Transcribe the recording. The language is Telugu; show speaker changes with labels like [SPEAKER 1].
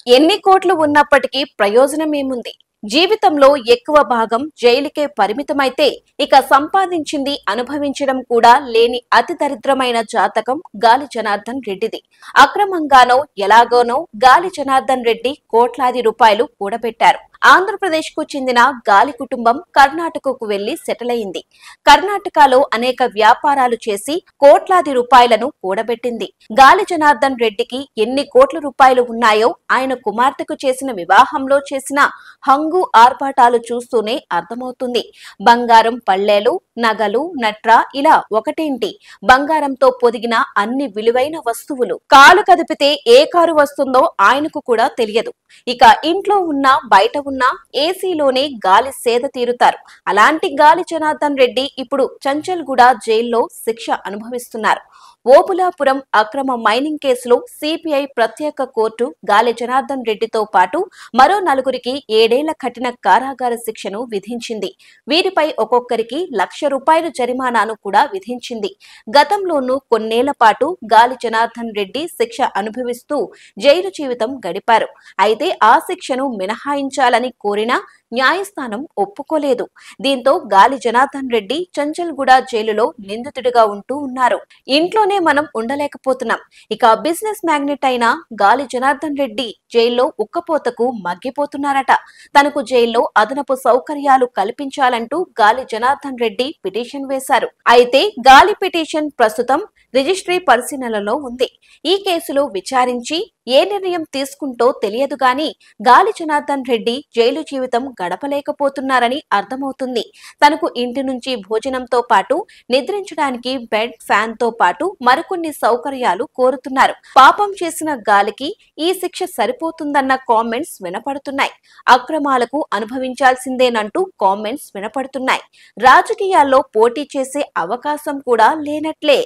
[SPEAKER 1] ఎన్ని కోట్లు ఉన్నప్పటికీ ప్రయోజనమేముంది? జీవితంలో ఎక్కువ భాగం జైలుకే పరిమితమైతే ఇక సంపాదించింది అనుభవించడం కూడా లేని అతి దరిద్రమైన జాతకం గాలి జనార్దన్ రెడ్డిది. అక్రమంగానో ఎలాగోనో గాలి జనార్దన్ రెడ్డి కోట్లాది రూపాయలు కూడబెట్టారు. ఆంధ్రప్రదేశ్ కు చెందిన గాలి కుటుంబం కర్ణాటకకు వెళ్లి సెటిల్ అయింది. కర్ణాటకలో అనేక వ్యాపారాలు చేసి కోట్లాది రూపాయలను కూడబెట్టింది. గాలి జనార్దన్ రెడ్డికి ఎన్ని కోట్ల రూపాయలు ఉన్నాయో ఆయన కుమార్తెకు చేసిన వివాహంలో చేసిన హంగు ఆర్భాటాలు చూస్తూనే అర్థమవుతుంది. బంగారం పళ్ళేలు, నగలు, నట్రా ఇలా ఒకటేంటి, బంగారంతో పొదిగిన అన్ని విలువైన వస్తువులు. కాలు కదిపితే ఏ కారు వస్తుందో ఆయనకు కూడా తెలియదు. ఇక ఇంట్లో ఉన్నా బయట ఉన్నా ఏసీలోనే గాలి సేద తీరుతారు. అలాంటి గాలి జనార్దన్ రెడ్డి ఇప్పుడు చంచల్గూడ జైల్లో శిక్ష అనుభవిస్తున్నారు. ఓబులాపురం అక్రమ మైనింగ్ కేసులో సిబిఐ ప్రత్యేక కోర్టు గాలి జనార్దన్ రెడ్డితో పాటు మరో నలుగురికి 7 ఏళ్ల కఠిన కారాగార శిక్షను విధించింది. వీరిపై ఒక్కొక్కరికి ₹1,00,000 జరిమానాను కూడా విధించింది. గతంలోనూ కొన్నేళ్ల పాటు గాలి జనార్దన్ రెడ్డి శిక్ష అనుభవిస్తూ జైలు జీవితం గడిపారు. అయితే ఆ శిక్షను మినహాయించాలని కోరినా న్యాయస్థానం ఒప్పుకోలేదు. దీంతో గాలి జనార్దన్ రెడ్డి చంచల్గూడ జైలులో నిందితుడిగా ఉంటూ ఉన్నారు. ఇంట్లోనే మనం ఉండలేకపోతున్నాం. ఇక బిజినెస్ మ్యాగ్నెట్ అయిన గాలి జనార్దన్ రెడ్డి జైల్లో ఉక్కపోతకు మగ్గిపోతున్నారట. తనకు జైల్లో అదనపు సౌకర్యాలు కల్పించాలంటూ గాలి జనార్దన్ రెడ్డి పిటిషన్ వేశారు. అయితే గాలి పిటిషన్ ప్రస్తుతం రిజిస్ట్రీ పరిశీలనలో ఉంది. ఈ కేసులో విచారించి ఏ నిర్ణయం తీసుకుంటో తెలియదు గాని గాలి జనార్దన్ రెడ్డి జైలు జీవితం గడపలేకపోతున్నారని అర్థమవుతుంది. తనకు ఇంటి నుంచి భోజనంతో పాటు నిద్రించడానికి బెడ్, ఫ్యాన్ తో పాటు మరికొన్ని సౌకర్యాలు కోరుతున్నారు. పాపం చేసిన గాలికి ఈ శిక్ష సరిపోతుందన్న కామెంట్స్ వినపడుతున్నాయి. అక్రమాలకు అనుభవించాల్సిందేనంటూ కామెంట్స్ వినపడుతున్నాయి. రాజకీయాల్లో పోటీ చేసే అవకాశం కూడా లేనట్లే.